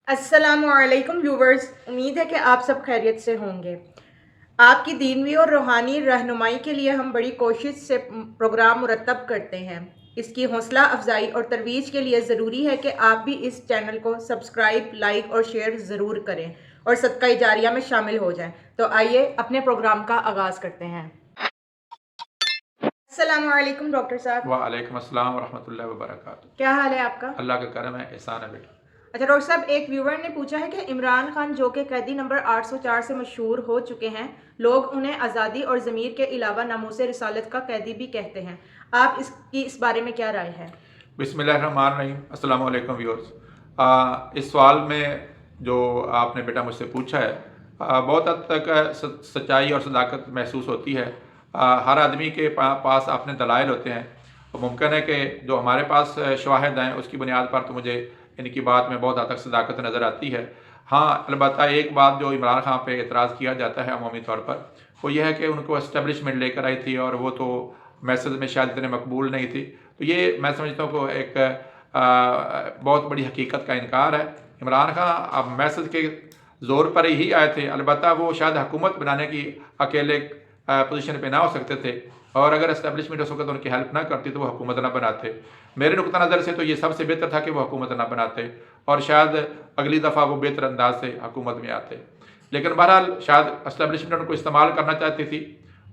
अस्सलाम वालेकुम व्यूवर्स, उम्मीद है कि आप सब खैरियत से होंगे। आपकी दीनवी और रूहानी रहनुमाई के लिए हम बड़ी कोशिश से प्रोग्राम मुरतब करते हैं। इसकी हौसला अफजाई और तरवीज के लिए ज़रूरी है कि आप भी इस चैनल को सब्सक्राइब, लाइक और शेयर ज़रूर करें और सदका जारिया में शामिल हो जाएं। तो आइए अपने प्रोग्राम का आगाज़ करते हैं। अस्सलाम वालेकुम डॉक्टर साहब। वालेकुम अस्सलाम वरहमतुल्लाहि वबरकातुहू। क्या हाल है आपका? अल्लाह का करम है, एहसान है बेटा। अच्छा डॉक्टर साहब, एक व्यूवर ने पूछा है कि इमरान खान जो कि कैदी नंबर 804 से मशहूर हो चुके हैं, लोग उन्हें आज़ादी और ज़मीर के अलावा नामूस रिसालत का कैदी भी कहते हैं। आप इसकी इस बारे में क्या राय है? बिस्मिल्लाहिर्रहमानिर्रहीम। अस्सलाम वालेकुम व्यूअर्स। इस सवाल में जो आपने बेटा मुझसे पूछा है, बहुत हद तक सच्चाई और सदाकत महसूस होती है। हर आदमी के पास अपने दलाइल होते हैं, और मुमकिन है कि जो हमारे पास शवाहिद हैं उसकी बुनियाद पर तो मुझे इनकी बात में बहुत हद तक सदाकत नज़र आती है। हाँ, अलबत्ता एक बात जो इमरान खान पे एतराज़ किया जाता है अमूमी तौर पर, वो ये है कि उनको एस्टेब्लिशमेंट लेकर आई थी और वो तो मैसेज में शायद इतने मकबूल नहीं थी। तो ये मैं समझता हूँ कि एक बहुत बड़ी हकीकत का इनकार है। इमरान खान अब मैसेज के ज़ोर पर ही आए थे, अलबत्ता वो शायद हुकूमत बनाने की अकेले पोजीशन पे ना हो सकते थे, और अगर एस्टेब्लिशमेंट उस वक्त उनकी हेल्प ना करती तो वो हुकूमत ना बनाते। मेरे नुक्ता नज़र से तो ये सबसे बेहतर था कि वो हुकूमत ना बनाते, और शायद अगली दफ़ा वो बेहतर अंदाज से हुकूमत में आते। लेकिन बहरहाल शायद एस्टेब्लिशमेंट उनको इस्तेमाल करना चाहती थी,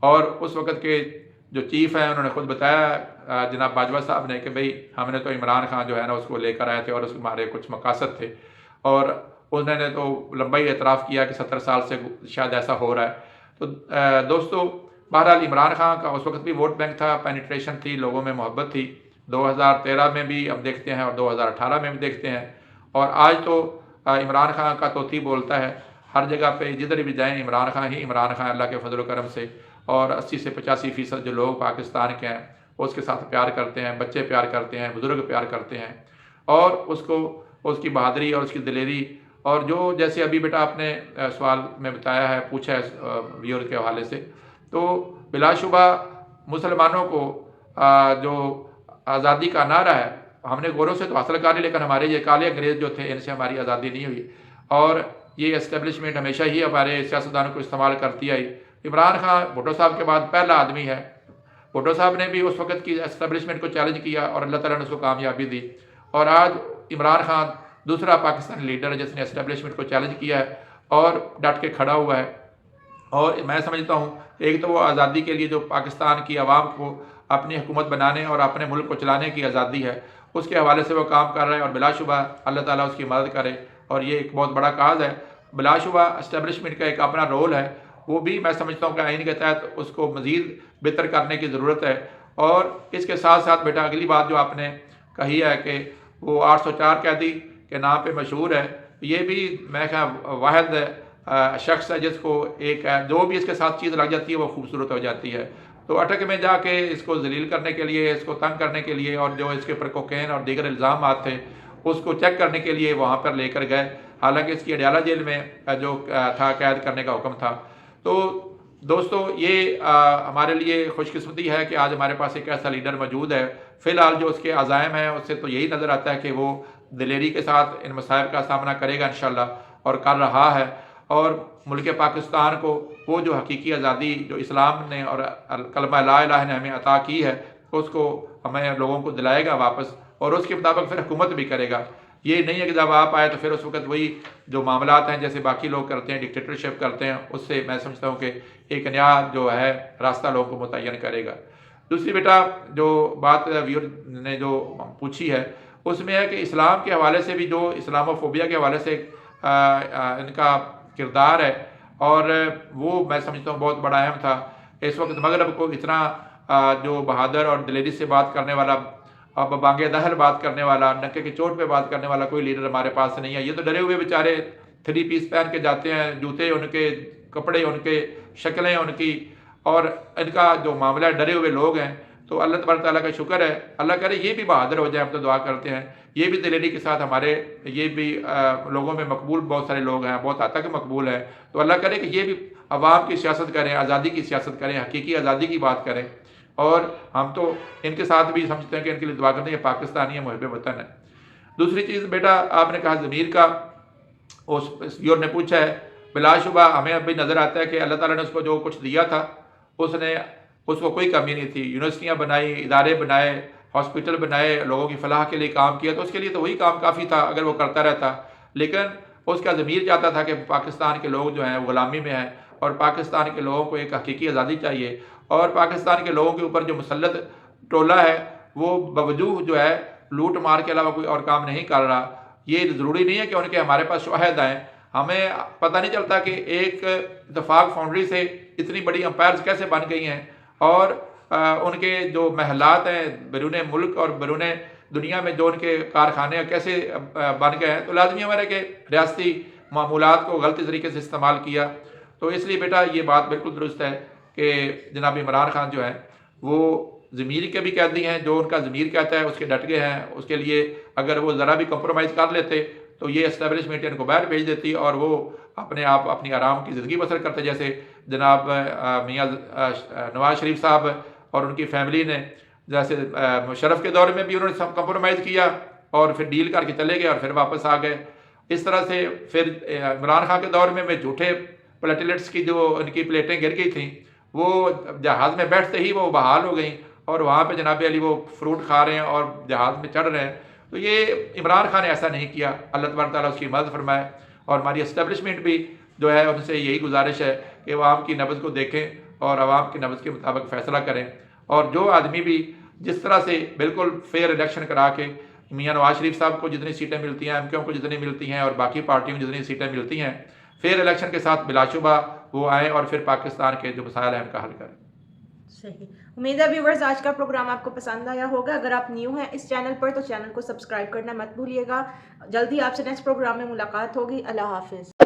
और उस वक्त के जो चीफ़ हैं उन्होंने खुद बताया जनाब बाजवा साहब ने कि भाई हमने तो इमरान खान जो है ना उसको लेकर आए थे और उसके हमारे कुछ मकासद थे, और उन्होंने तो लंबा ही एतराफ़ किया कि 70 साल से शायद ऐसा हो रहा है। तो दोस्तों, बहरहाल इमरान खान का उस वक्त भी वोट बैंक था, पेनिट्रेशन थी, लोगों में मोहब्बत थी। 2013 में भी हम देखते हैं और 2018 में भी देखते हैं, और आज तो इमरान खान का तोती बोलता है। हर जगह पे जिधर भी जाएं इमरान खान ही इमरान खान, अल्लाह के फजल करम से। और 80 से 85% जो लोग पाकिस्तान के हैं वो उसके साथ प्यार करते हैं, बच्चे प्यार करते हैं, बुज़ुर्ग प्यार करते हैं, और उसको उसकी बहादुरी और उसकी दिलेरी, और जो जैसे अभी बेटा आपने सवाल में बताया है, पूछा है व्यूअर के हवाले से, तो बिलाशुबा मुसलमानों को जो आज़ादी का नारा है हमने गौरव से तो हासिल कर ली, लेकिन हमारे ये काले अंग्रेज़ जो थे इनसे हमारी आज़ादी नहीं हुई, और ये एस्टेब्लिशमेंट हमेशा ही हमारे सियासतदानों को इस्तेमाल करती आई। इमरान खान भुट्टो साहब के बाद पहला आदमी है। भुट्टो साहब ने भी उस वक्त की एस्टेब्लिशमेंट को चैलेंज किया और अल्लाह ताला ने उसको कामयाबी दी, और आज इमरान खान दूसरा पाकिस्तानी लीडर है जिसने एस्टेब्लिशमेंट को चैलेंज किया है और डट के खड़ा हुआ है। और मैं समझता हूँ एक तो वो आज़ादी के लिए जो पाकिस्तान की आवाम को अपनी हुकूमत बनाने और अपने मुल्क को चलाने की आज़ादी है, उसके हवाले से वो काम कर रहा है, और बिलाशुबा अल्लाह ताला उसकी मदद करे, और ये एक बहुत बड़ा काज है। बिलाशुबा एस्टेब्लिशमेंट का एक अपना रोल है, वो भी मैं समझता हूँ कि आइन के तहत उसको मज़ीद बेहतर करने की ज़रूरत है। और इसके साथ साथ बेटा अगली बात जो आपने कही है कि वो 804 कैदी के नाम पे मशहूर है, ये भी मैं क्या वाहिद शख्स है जिसको एक जो भी इसके साथ चीज़ लग जाती है वो खूबसूरत हो जाती है। तो अटक में जाके इसको जलील करने के लिए, इसको तंग करने के लिए, और जो इसके ऊपर कोकेन और दीगर इल्ज़ाम थे उसको चेक करने के लिए वहाँ पर लेकर गए, हालांकि इसकी अडयाला जेल में जो था कैद करने का हुक्म था। तो दोस्तों, ये हमारे लिए खुशकिस्मती है कि आज हमारे पास एक ऐसा लीडर मौजूद है। फ़िलहाल जो उसके अज़ाइम हैं उससे तो यही नज़र आता है कि वो दिलेरी के साथ इन मसाइब का सामना करेगा इंशाअल्लाह, और कर रहा है, और मुल्क पाकिस्तान को वो जो हकीकी आज़ादी जो इस्लाम ने और कलमा ला इलाहा ने हमें अता की है उसको हमें लोगों को दिलाएगा वापस, और उसके मुताबिक फिर हुकूमत भी करेगा। ये नहीं है कि जब आप आए तो फिर उस वक्त वही जो मामलात हैं जैसे बाकी लोग करते हैं, डिक्टेटरशिप करते हैं, उससे मैं समझता हूँ कि एक नया जो है रास्ता लोगों को मुतय्यन करेगा। दूसरी बेटा जो बात व्यूअर ने जो पूछी है उसमें है कि इस्लाम के हवाले से भी, जो इस्लामोफोबिया के हवाले से इनका किरदार है, और वो मैं समझता हूँ बहुत बड़ा अहम था। इस वक्त मगरब को इतना जो बहादुर और दिलेरी से बात करने वाला, अब बांगे दहर बात करने वाला, नक्के की चोट पे बात करने वाला कोई लीडर हमारे पास नहीं है। ये तो डरे हुए बेचारे 3 पीस पहन के जाते हैं, जूते उनके, कपड़े उनके, शक्लें उनकी, और इनका जो मामला है डरे हुए लोग हैं। तो अल्लाह तबारक ताला का शुक्र है, अल्लाह करे ये भी बहादुर हो जाए, हम तो दुआ करते हैं, ये भी दिलेरी के साथ हमारे ये भी लोगों में मकबूल, बहुत सारे लोग हैं, बहुत हद तक मकबूल हैं। तो अल्लाह करे कि ये भी अवाम की सियासत करें, आज़ादी की सियासत करें, हकीकी आज़ादी की बात करें, और हम तो इनके साथ भी समझते हैं कि इनके लिए दुआ करते हैं, पाकिस्तानी है, मुहिब वतन है। दूसरी चीज़ बेटा आपने कहा ज़मीर का, उस व्यूअर ने पूछा है, बिलाशुबा हमें अभी नज़र आता है कि अल्लाह ताला ने उसको जो कुछ दिया था उसको कोई कमी नहीं थी। यूनिवर्सिटियाँ बनाई, इदारे बनाए, हॉस्पिटल बनाए, लोगों की फलाह के लिए काम किया, तो उसके लिए तो वही काम काफ़ी था अगर वो करता रहता। लेकिन उसका ज़मीर चाहता था कि पाकिस्तान के लोग जो हैं वो ग़ुलामी में हैं और पाकिस्तान के लोगों को एक हकीकी आज़ादी चाहिए, और पाकिस्तान के लोगों के ऊपर जो मुसल्लत टोला है वो बावजूद जो है लूट मार के अलावा कोई और काम नहीं कर रहा। ये ज़रूरी नहीं है कि उनके हमारे पास शवाहिद आएँ, हमें पता नहीं चलता कि एक इत्तेफाक फाउंड्री से इतनी बड़ी अंपायर्स कैसे बन गई हैं, और उनके जो महलात हैं बैरून मुल्क और बैरून दुनिया में जो उनके कारखाने कैसे बन गए हैं। तो लाजमी हमारा कि रियासती मामूलात को गलती तरीके से इस्तेमाल किया। तो इसलिए बेटा ये बात बिल्कुल दुरुस्त है कि जनाब इमरान खान जो हैं वो ज़मीर के भी कैदी हैं, जो उनका ज़मीर कहता है उसके डट गए हैं। उसके लिए अगर वो ज़रा भी कंप्रोमाइज़ कर लेते तो ये एस्टेब्लिशमेंट इनको बाहर भेज देती और वो अपने आप अपनी आराम की ज़िंदगी बसर करते, जैसे जनाब मियाँ नवाज़ शरीफ साहब और उनकी फैमिली ने, जैसे मुशर्रफ के दौर में भी उन्होंने सब कंप्रोमाइज़ किया और फिर डील करके चले गए और फिर वापस आ गए। इस तरह से फिर इमरान खान के दौर में झूठे प्लेटलेट्स की जो उनकी प्लेटें गिर गई थी, वो जहाज़ में बैठते ही वो बहाल हो गई और वहाँ पे जनाब अली वो फ्रूट खा रहे हैं और जहाज़ में चढ़ रहे हैं। तो ये इमरान खान ने ऐसा नहीं किया, अल्लाह तबारक ताला उसकी मदद फरमाए। और हमारी एस्टेब्लिशमेंट भी जो है उनसे यही गुजारिश है कि वो आवाम की नब्ज़ को देखें और आवाम की नब्ज़ के मुताबिक फ़ैसला करें। और जो आदमी भी जिस तरह से बिल्कुल फेयर इलेक्शन करा के मियाँ नवाज शरीफ साहब को जितनी सीटें मिलती हैं, एमक्यूएम को जितनी मिलती हैं और बाकी पार्टियों को जितनी सीटें मिलती हैं, फेयर इलेक्शन के साथ बिलाशुबा वो आएँ और फिर पाकिस्तान के जो मसाइल हैं उनका हल करें। सही। उम्मीद है व्यूवर्स आज का प्रोग्राम आपको पसंद आया होगा। अगर आप न्यू हैं इस चैनल पर तो चैनल को सब्सक्राइब करना मत भूलिएगा। जल्दी आपसे नेक्स्ट प्रोग्राम में मुलाकात होगी। अल्लाह हाफिज़।